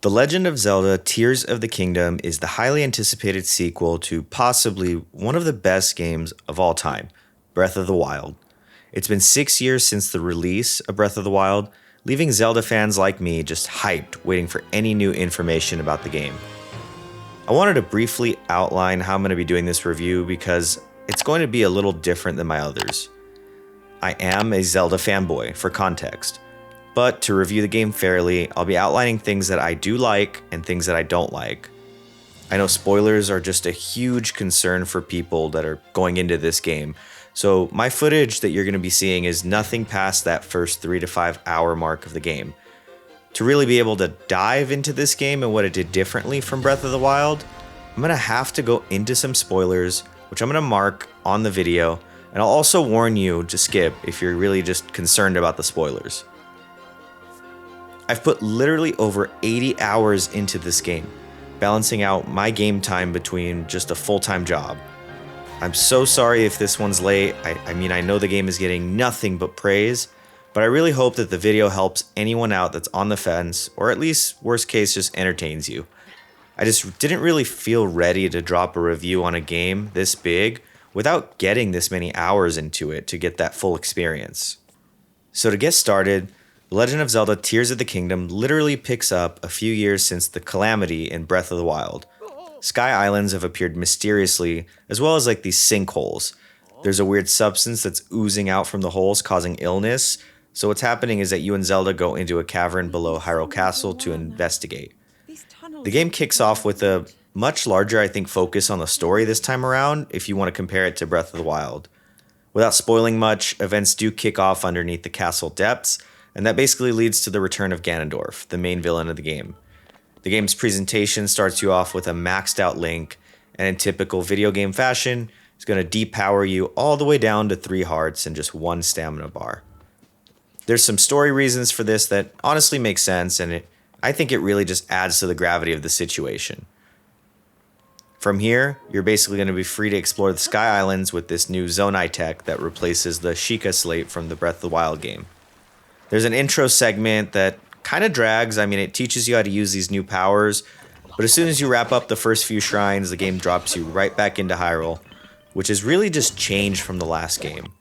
The Legend of Zelda Tears of the Kingdom is the highly anticipated sequel to possibly one of the best games of all time, Breath of the Wild. It's been 6 years since the release of Breath of the Wild, leaving Zelda fans like me just hyped, waiting for any new information about the game. I wanted to briefly outline how I'm going to be doing this review because it's going to be a little different than my others. I am a Zelda fanboy, for context. But to review the game fairly, I'll be outlining things that I do like and things that I don't like. I know spoilers are just a huge concern for people that are going into this game, so my footage that you're going to be seeing is nothing past that first 3 to 5 hour mark of the game. To really be able to dive into this game and what it did differently from Breath of the Wild, I'm going to have to go into some spoilers, which I'm going to mark on the video, and I'll also warn you to skip if you're really just concerned about the spoilers. I've put literally over 80 hours into this game, balancing out my game time between just a full-time job. I'm so sorry if this one's late. I know the game is getting nothing but praise, but I really hope that the video helps anyone out that's on the fence, or at least, worst case, just entertains you. I just didn't really feel ready to drop a review on a game this big without getting this many hours into it to get that full experience. So to get started, The Legend of Zelda Tears of the Kingdom literally picks up a few years since the calamity in Breath of the Wild. Sky Islands have appeared mysteriously, as well as like these sinkholes. There's a weird substance that's oozing out from the holes, causing illness. So what's happening is that you and Zelda go into a cavern below Hyrule Castle to investigate. The game kicks off with a much larger, I think, focus on the story this time around, if you want to compare it to Breath of the Wild. Without spoiling much, events do kick off underneath the castle depths, and that basically leads to the return of Ganondorf, the main villain of the game. The game's presentation starts you off with a maxed out Link, and in typical video game fashion, it's going to depower you all the way down to 3 hearts and just 1 stamina bar. There's some story reasons for this that honestly make sense, and I think it really just adds to the gravity of the situation. From here, you're basically going to be free to explore the Sky Islands with this new Zonai tech that replaces the Sheikah slate from the Breath of the Wild game. There's an intro segment that kind of drags. It teaches you how to use these new powers, but as soon as you wrap up the first few shrines, the game drops you right back into Hyrule, which has really just changed from the last game.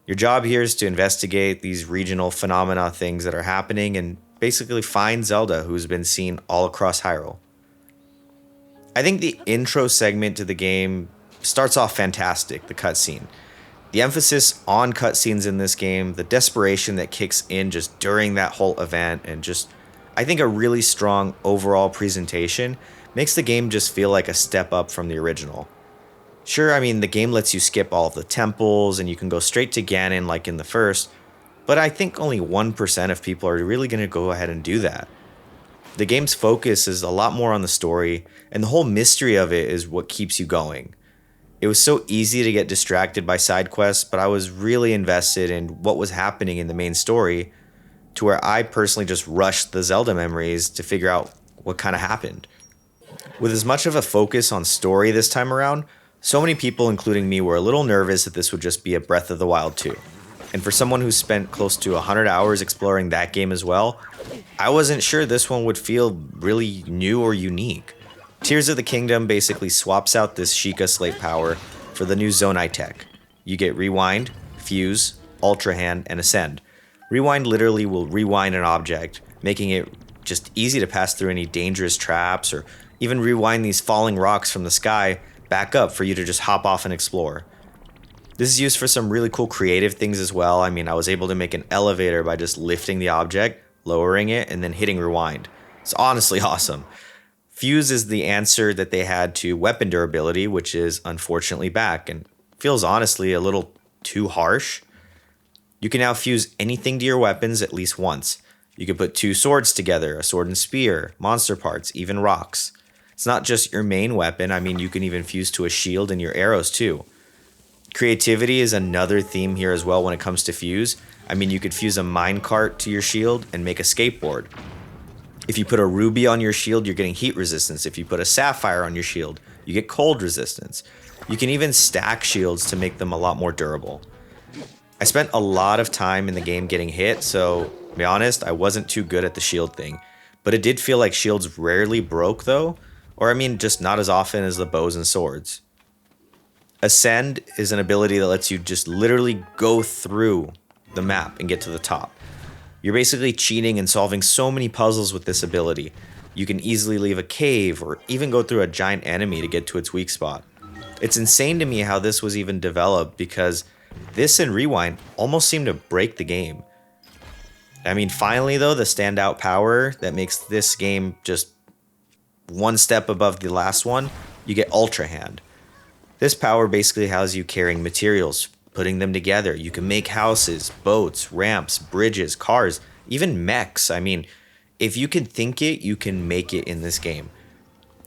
Your job here is to investigate these regional phenomena things that are happening and basically find Zelda, who's been seen all across Hyrule. I think the intro segment to the game starts off fantastic, the cutscene. The emphasis on cutscenes in this game, the desperation that kicks in just during that whole event, and just, I think, a really strong overall presentation makes the game just feel like a step up from the original. Sure, the game lets you skip all of the temples and you can go straight to Ganon like in the first, but I think only 1% of people are really going to go ahead and do that. The game's focus is a lot more on the story, and the whole mystery of it is what keeps you going. It was so easy to get distracted by side quests, but I was really invested in what was happening in the main story, to where I personally just rushed the Zelda memories to figure out what kind of happened. With as much of a focus on story this time around, so many people, including me, were a little nervous that this would just be a Breath of the Wild 2. And for someone who spent close to 100 hours exploring that game as well, I wasn't sure this one would feel really new or unique. Tears of the Kingdom basically swaps out this Sheikah slate power for the new Zonai tech. You get Rewind, Fuse, Ultra Hand, and Ascend. Rewind literally will rewind an object, making it just easy to pass through any dangerous traps, or even rewind these falling rocks from the sky back up for you to just hop off and explore. This is used for some really cool creative things as well. I was able to make an elevator by just lifting the object, lowering it, and then hitting rewind. It's honestly awesome. Fuse is the answer that they had to weapon durability, which is unfortunately back and feels honestly a little too harsh. You can now fuse anything to your weapons at least once. You can put 2 swords together, a sword and spear, monster parts, even rocks. It's not just your main weapon. You can even fuse to a shield and your arrows too. Creativity is another theme here as well when it comes to fuse. You could fuse a minecart to your shield and make a skateboard. If you put a ruby on your shield, you're getting heat resistance. If you put a sapphire on your shield, you get cold resistance. You can even stack shields to make them a lot more durable. I spent a lot of time in the game getting hit, so to be honest, I wasn't too good at the shield thing. But it did feel like shields rarely broke though, or I mean just not as often as the bows and swords. Ascend is an ability that lets you just literally go through the map and get to the top. You're basically cheating and solving so many puzzles with this ability. You can easily leave a cave or even go through a giant enemy to get to its weak spot. It's insane to me how this was even developed because this and Rewind almost seem to break the game. I mean, finally though, the standout power that makes this game just one step above the last one, you get Ultra Hand. This power basically has you carrying materials, putting them together. You can make houses, boats, ramps, bridges, cars, even mechs. I mean, if you can think it, you can make it in this game.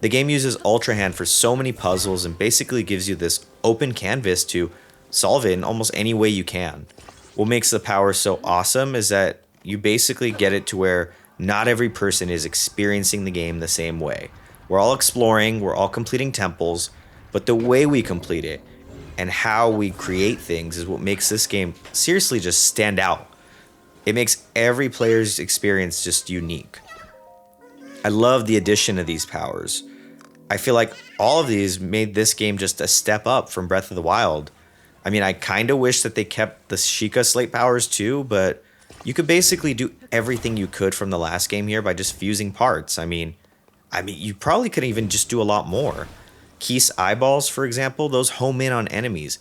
The game uses Ultra Hand for so many puzzles and basically gives you this open canvas to solve it in almost any way you can. What makes the power so awesome is that you basically get it to where not every person is experiencing the game the same way. We're all exploring, we're all completing temples, but the way we complete it and how we create things is what makes this game seriously just stand out. It makes every player's experience just unique. I love the addition of these powers. I feel like all of these made this game just a step up from Breath of the Wild. I mean, I kind of wish that they kept the Sheikah Slate powers too, but you could basically do everything you could from the last game here by just fusing parts. I mean, you probably could even just do a lot more. Keese eyeballs, for example, those home in on enemies.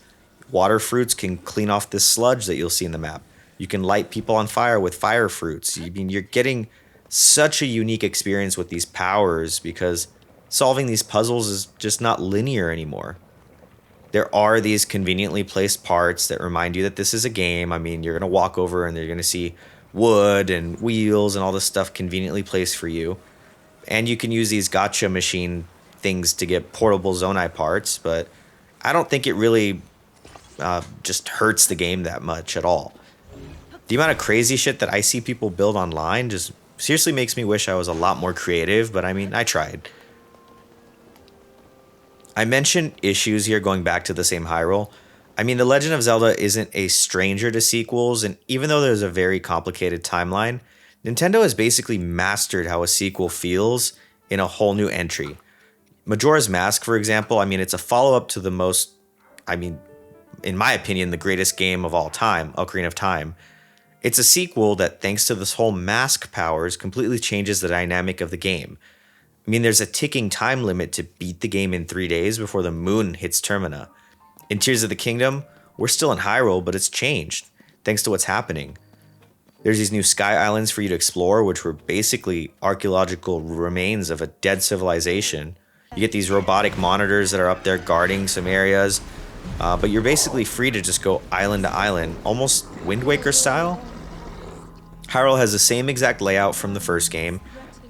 Water fruits can clean off this sludge that you'll see in the map. You can light people on fire with fire fruits. I mean, you're getting such a unique experience with these powers because solving these puzzles is just not linear anymore. There are these conveniently placed parts that remind you that this is a game. I mean, you're going to walk over and you're going to see wood and wheels and all this stuff conveniently placed for you. And you can use these gotcha machine things to get portable Zonai parts, but I don't think it really just hurts the game that much at all. The amount of crazy shit that I see people build online just seriously makes me wish I was a lot more creative, but I mean, I tried. I mentioned issues here going back to the same Hyrule. I mean, The Legend of Zelda isn't a stranger to sequels, and even though there's a very complicated timeline, Nintendo has basically mastered how a sequel feels in a whole new entry. Majora's Mask, for example, I mean, it's a follow-up to the most, in my opinion, the greatest game of all time, Ocarina of Time. It's a sequel that, thanks to this whole mask powers, completely changes the dynamic of the game. I mean, there's a ticking time limit to beat the game in 3 days before the moon hits Termina. In Tears of the Kingdom, we're still in Hyrule, but it's changed, thanks to what's happening. There's these new sky islands for you to explore, which were basically archaeological remains of a dead civilization. You get these robotic monitors that are up there guarding some areas, but you're basically free to just go island to island, almost Wind Waker style. Hyrule has the same exact layout from the first game,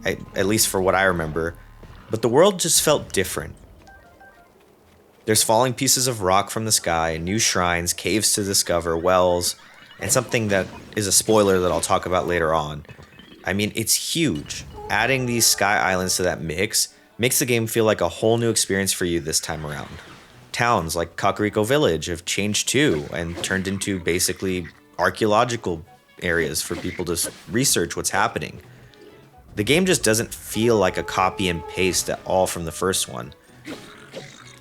at least for what I remember, but the world just felt different. There's falling pieces of rock from the sky, new shrines, caves to discover, wells, and something that is a spoiler that I'll talk about later on. I mean, it's huge. Adding these sky islands to that mix makes the game feel like a whole new experience for you this time around. Towns like Kakariko Village have changed too and turned into basically archaeological areas for people to research what's happening. The game just doesn't feel like a copy and paste at all from the first one.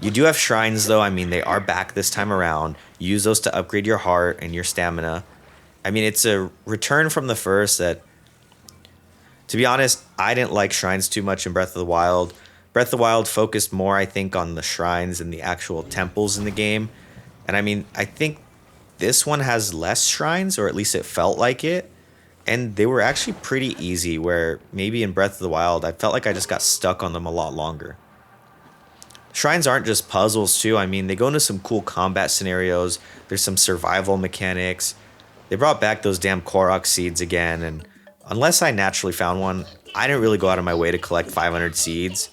You do have shrines though, I mean, they are back this time around. You use those to upgrade your heart and your stamina. I mean, it's a return from the first that, to be honest, I didn't like shrines too much in Breath of the Wild. Breath of the Wild focused more, I think, on the shrines and the actual temples in the game. And I mean, I think this one has less shrines, or at least it felt like it. And they were actually pretty easy, where maybe in Breath of the Wild, I felt like I just got stuck on them a lot longer. Shrines aren't just puzzles too. I mean, they go into some cool combat scenarios. There's some survival mechanics. They brought back those damn Korok seeds again, and unless I naturally found one, I didn't really go out of my way to collect 500 seeds.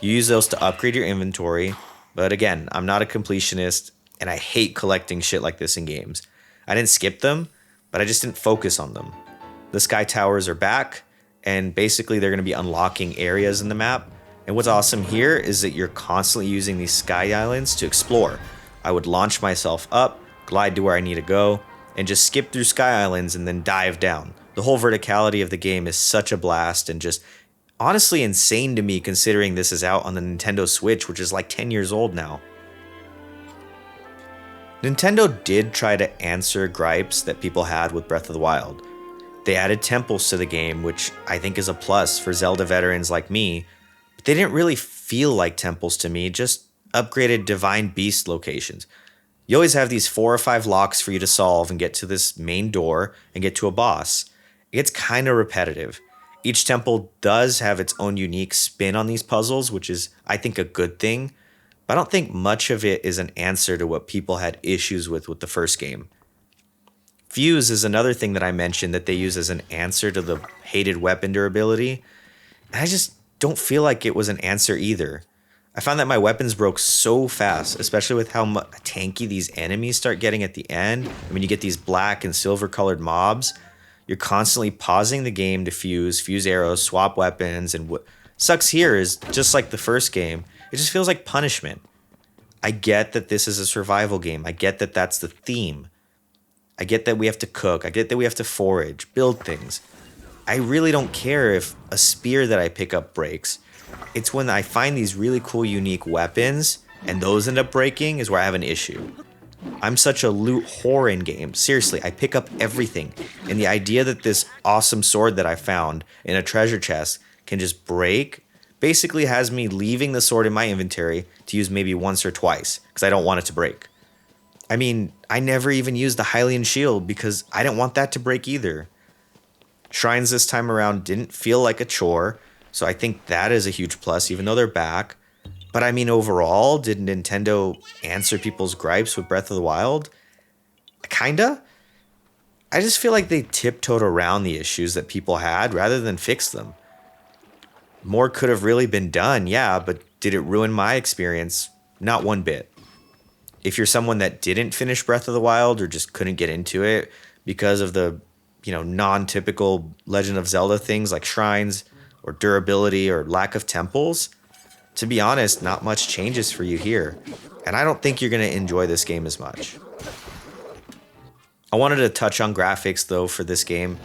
You use those to upgrade your inventory, but again, I'm not a completionist, and I hate collecting shit like this in games. I didn't skip them, but I just didn't focus on them. The Sky Towers are back, and basically they're going to be unlocking areas in the map. And what's awesome here is that you're constantly using these Sky Islands to explore. I would launch myself up, glide to where I need to go, and just skip through Sky Islands and then dive down. The whole verticality of the game is such a blast, and just Honestly insane to me considering this is out on the Nintendo Switch, which is like 10 years old now. Nintendo did try to answer gripes that people had with Breath of the Wild. They added temples to the game, which I think is a plus for Zelda veterans like me, but they didn't really feel like temples to me, just upgraded Divine Beast locations. You always have these 4 or 5 locks for you to solve and get to this main door and get to a boss. It gets kind of repetitive. Each temple does have its own unique spin on these puzzles, which is, I think, a good thing, but I don't think much of it is an answer to what people had issues with the first game. Fuse is another thing that I mentioned that they use as an answer to the hated weapon durability, and I just don't feel like it was an answer either. I found that my weapons broke so fast, especially with how tanky these enemies start getting at the end. I mean, you get these black and silver colored mobs. You're constantly pausing the game to fuse arrows, swap weapons, and what sucks here is just like the first game, it just feels like punishment. I get that this is a survival game. I get that that's the theme. I get that we have to cook. I get that we have to forage, build things. I really don't care if a spear that I pick up breaks. It's when I find these really cool, unique weapons and those end up breaking is where I have an issue. I'm such a loot whore in games. Seriously, I pick up everything. And the idea that this awesome sword that I found in a treasure chest can just break basically has me leaving the sword in my inventory to use maybe once or twice because I don't want it to break. I mean, I never even used the Hylian shield because I didn't want that to break either. Shrines this time around didn't feel like a chore, so I think that is a huge plus, even though they're back. But I mean, overall, did Nintendo answer people's gripes with Breath of the Wild? Kinda. I just feel like they tiptoed around the issues that people had rather than fix them. More could have really been done, yeah, but did it ruin my experience? Not one bit. If you're someone that didn't finish Breath of the Wild or just couldn't get into it because of the, non-typical Legend of Zelda things like shrines or durability or lack of temples, to be honest, not much changes for you here. And I don't think you're going to enjoy this game as much. I wanted to touch on graphics though for this game.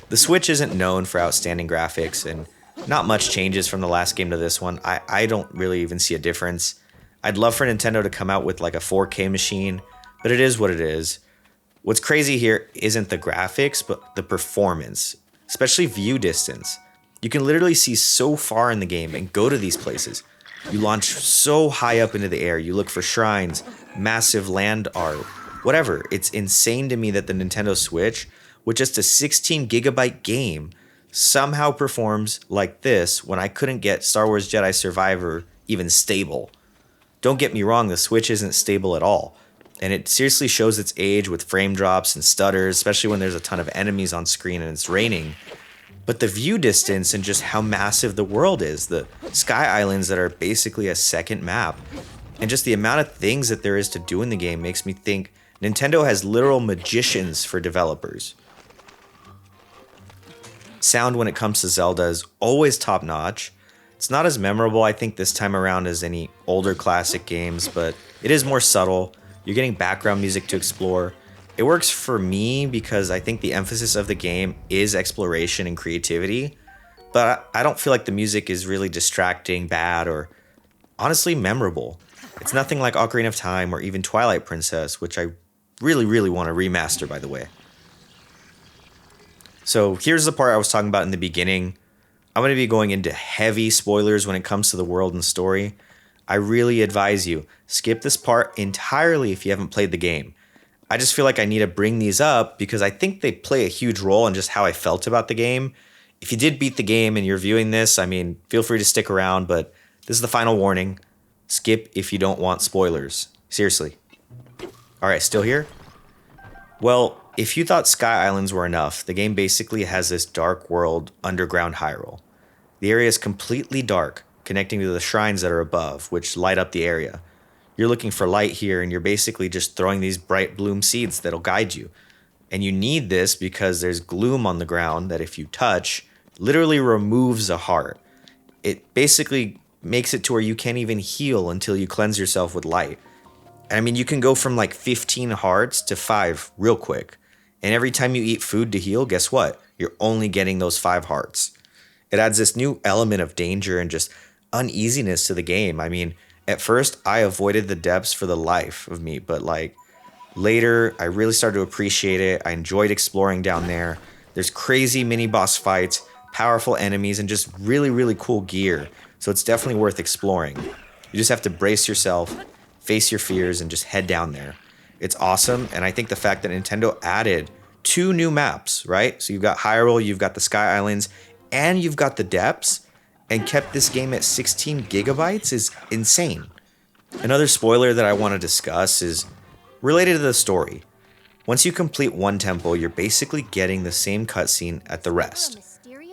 The Switch isn't known for outstanding graphics and not much changes from the last game to this one. I don't really even see a difference. I'd love for Nintendo to come out with like a 4K machine, but it is what it is. What's crazy here isn't the graphics, but the performance, especially view distance. You can literally see so far in the game and go to these places. You launch so high up into the air. You look for shrines, massive land art, whatever. It's insane to me that the Nintendo Switch, with just a 16 gigabyte game, somehow performs like this when I couldn't get Star Wars Jedi Survivor even stable. Don't get me wrong, the Switch isn't stable at all. And it seriously shows its age with frame drops and stutters, especially when there's a ton of enemies on screen and it's raining. But the view distance and just how massive the world is, the sky islands that are basically a second map, and just the amount of things that there is to do in the game makes me think Nintendo has literal magicians for developers. Sound when it comes to Zelda is always top notch. It's not as memorable, I think, this time around as any older classic games, but it is more subtle. You're getting background music to explore. It works for me because I think the emphasis of the game is exploration and creativity, but I don't feel like the music is really distracting, bad, or honestly memorable. It's nothing like Ocarina of Time or even Twilight Princess, which I really, really want to remaster, by the way. So here's the part I was talking about in the beginning. I'm going to be going into heavy spoilers when it comes to the world and story. I really advise you, skip this part entirely if you haven't played the game. I just feel like I need to bring these up because I think they play a huge role in just how I felt about the game. If you did beat the game and you're viewing this, I mean, feel free to stick around, but this is the final warning. Skip if you don't want spoilers. Seriously. All right, still here? Well, if you thought Sky Islands were enough, the game basically has this dark world underground Hyrule. The area is completely dark, connecting to the shrines that are above, which light up the area. You're looking for light here, and you're basically just throwing these bright bloom seeds that'll guide you. And you need this because there's gloom on the ground that if you touch, literally removes a heart. It basically makes it to where you can't even heal until you cleanse yourself with light. I mean, you can go from like 15 hearts to 5 real quick. And every time you eat food to heal, guess what? You're only getting those 5 hearts. It adds this new element of danger and just uneasiness to the game. I mean, at first I avoided the depths for the life of me, but like later I really started to appreciate it. I enjoyed exploring down there. There's crazy mini boss fights, powerful enemies, and just really, really cool gear. So it's definitely worth exploring. You just have to brace yourself, face your fears, and just head down there. It's awesome, and I think the fact that Nintendo added 2 new maps, right? So you've got Hyrule, you've got the Sky Islands, and you've got the depths, and kept this game at 16 gigabytes is insane. Another spoiler that I want to discuss is related to the story. Once you complete one temple, you're basically getting the same cutscene at the rest.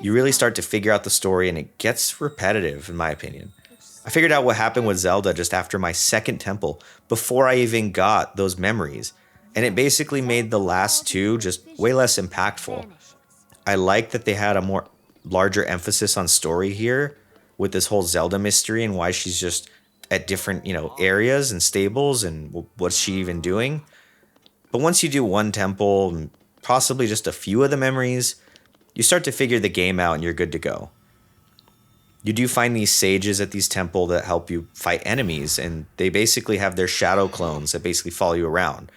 You really start to figure out the story, and it gets repetitive, in my opinion. I figured out what happened with Zelda just after my second temple, before I even got those memories, and it basically made the last 2 just way less impactful. I like that they had a more larger emphasis on story here with this whole Zelda mystery and why she's just at different, areas and stables and what's she even doing. But once you do one temple and possibly just a few of the memories, you start to figure the game out and you're good to go. You do find these sages at these temples that help you fight enemies, and they basically have their shadow clones that basically follow you around.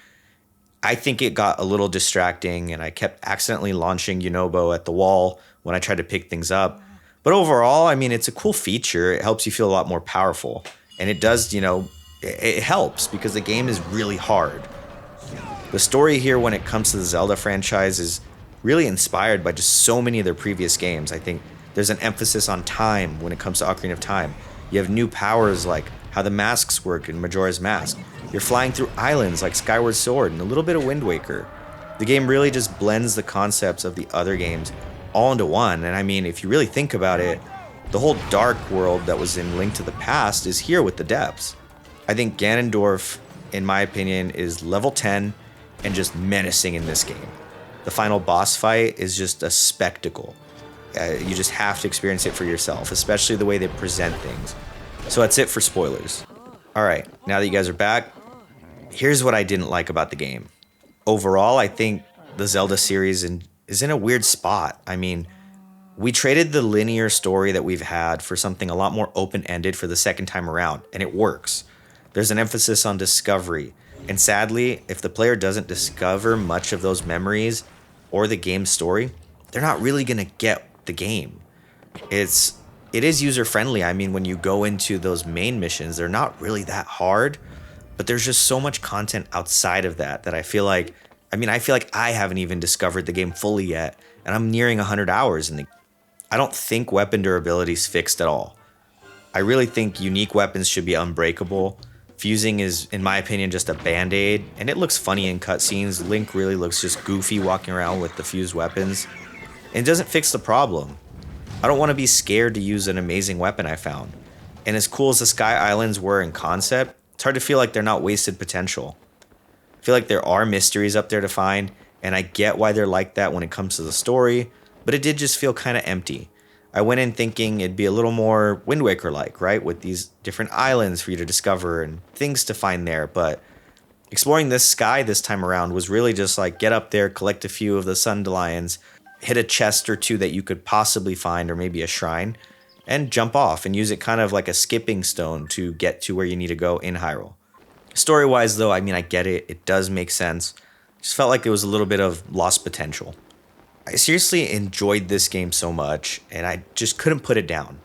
I think it got a little distracting, and I kept accidentally launching Yunobo at the wall when I tried to pick things up. But overall, I mean, it's a cool feature. It helps you feel a lot more powerful. And it does, it helps because the game is really hard. The story here when it comes to the Zelda franchise is really inspired by just so many of their previous games. I think there's an emphasis on time when it comes to Ocarina of Time. You have new powers like how the masks work in Majora's Mask. You're flying through islands like Skyward Sword and a little bit of Wind Waker. The game really just blends the concepts of the other games all into one. And I mean, if you really think about it, the whole dark world that was in Link to the Past is here with the depths. I think Ganondorf, in my opinion, is level 10 and just menacing in this game. The final boss fight is just a spectacle. You just have to experience it for yourself, especially the way they present things. So that's it for spoilers. Alright, now that you guys are back, here's what I didn't like about the game. Overall, I think the Zelda series is in a weird spot. I mean, we traded the linear story that we've had for something a lot more open-ended for the second time around, and it works. There's an emphasis on discovery, and sadly, if the player doesn't discover much of those memories or the game's story, they're not really going to get the game. It is user-friendly. I mean, when you go into those main missions, they're not really that hard, but there's just so much content outside of that I feel like I haven't even discovered the game fully yet, and I'm nearing 100 hours in the. I don't think weapon durability is fixed at all. I really think unique weapons should be unbreakable. Fusing is, in my opinion, just a band-aid, and it looks funny in cutscenes. Link really looks just goofy walking around with the fused weapons. And it doesn't fix the problem. I don't want to be scared to use an amazing weapon I found. And as cool as the Sky Islands were in concept, it's hard to feel like they're not wasted potential. I feel like there are mysteries up there to find, and I get why they're like that when it comes to the story, but it did just feel kind of empty. I went in thinking it'd be a little more Wind Waker-like, right? With these different islands for you to discover and things to find there, but exploring this sky this time around was really just like get up there, collect a few of the Sundelions, hit a chest or 2 that you could possibly find, or maybe a shrine, and jump off and use it kind of like a skipping stone to get to where you need to go in Hyrule. Story-wise, though, I mean, I get it. It does make sense. Just felt like there was a little bit of lost potential. I seriously enjoyed this game so much, and I just couldn't put it down.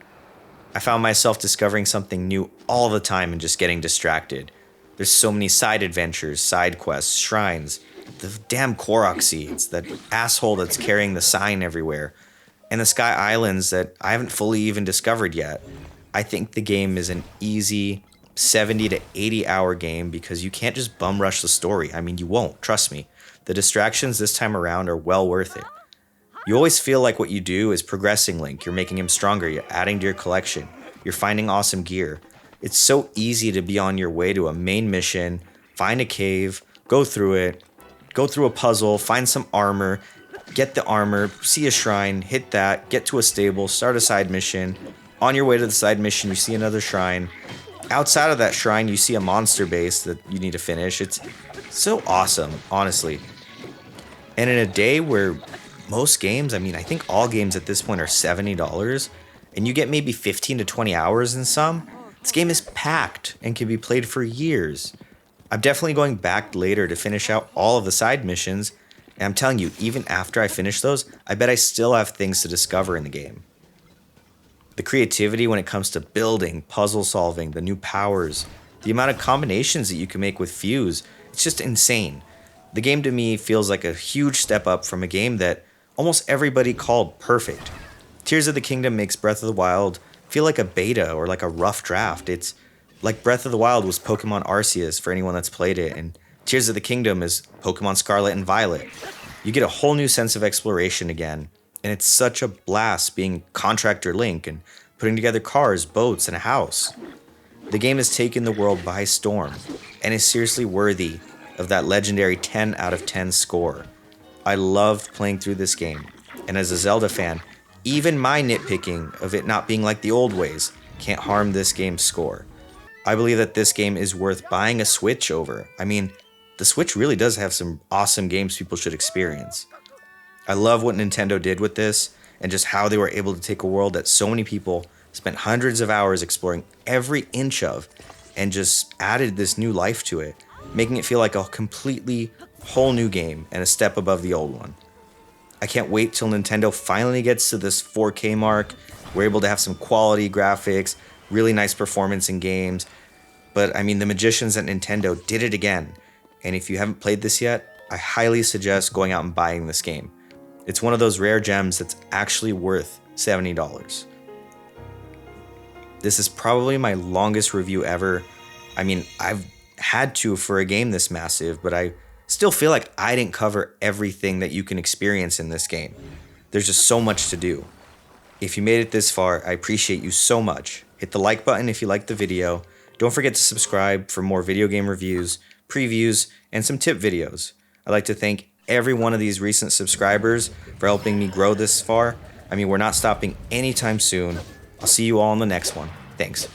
I found myself discovering something new all the time and just getting distracted. There's so many side adventures, side quests, shrines, the damn Korok seeds, that asshole that's carrying the sign everywhere, and the Sky Islands that I haven't fully even discovered yet. I think the game is an easy 70 to 80 hour game because you can't just bum rush the story. I mean, you won't, trust me. The distractions this time around are well worth it. You always feel like what you do is progressing Link. You're making him stronger, you're adding to your collection, you're finding awesome gear. It's so easy to be on your way to a main mission, find a cave, go through it, go through a puzzle, find some armor, get the armor, see a shrine, hit that, get to a stable, start a side mission. On your way to the side mission, you see another shrine. Outside of that shrine, you see a monster base that you need to finish. It's so awesome, honestly. And in a day where most games, I mean, I think all games at this point are $70, and you get maybe 15 to 20 hours in some. This game is packed and can be played for years. I'm definitely going back later to finish out all of the side missions, and I'm telling you, even after I finish those, I bet I still have things to discover in the game. The creativity when it comes to building, puzzle solving, the new powers, the amount of combinations that you can make with Fuse, it's just insane. The game to me feels like a huge step up from a game that almost everybody called perfect. Tears of the Kingdom makes Breath of the Wild feel like a beta or like a rough draft. It's like Breath of the Wild was Pokemon Arceus for anyone that's played it, and Tears of the Kingdom is Pokemon Scarlet and Violet. You get a whole new sense of exploration again, and it's such a blast being Contractor Link and putting together cars, boats, and a house. The game has taken the world by storm and is seriously worthy of that legendary 10 out of 10 score. I loved playing through this game, and as a Zelda fan, even my nitpicking of it not being like the old ways can't harm this game's score. I believe that this game is worth buying a Switch over. I mean, the Switch really does have some awesome games people should experience. I love what Nintendo did with this, and just how they were able to take a world that so many people spent hundreds of hours exploring every inch of, and just added this new life to it, making it feel like a completely whole new game and a step above the old one. I can't wait till Nintendo finally gets to this 4K mark. We're able to have some quality graphics, really nice performance in games. But I mean, the magicians at Nintendo did it again. And if you haven't played this yet, I highly suggest going out and buying this game. It's one of those rare gems that's actually worth $70. This is probably my longest review ever. I mean, I've had to for a game this massive, but I still feel like I didn't cover everything that you can experience in this game. There's just so much to do. If you made it this far, I appreciate you so much. Hit the like button if you liked the video. Don't forget to subscribe for more video game reviews, previews, and some tip videos. I'd like to thank every one of these recent subscribers for helping me grow this far. I mean, we're not stopping anytime soon. I'll see you all in the next one. Thanks.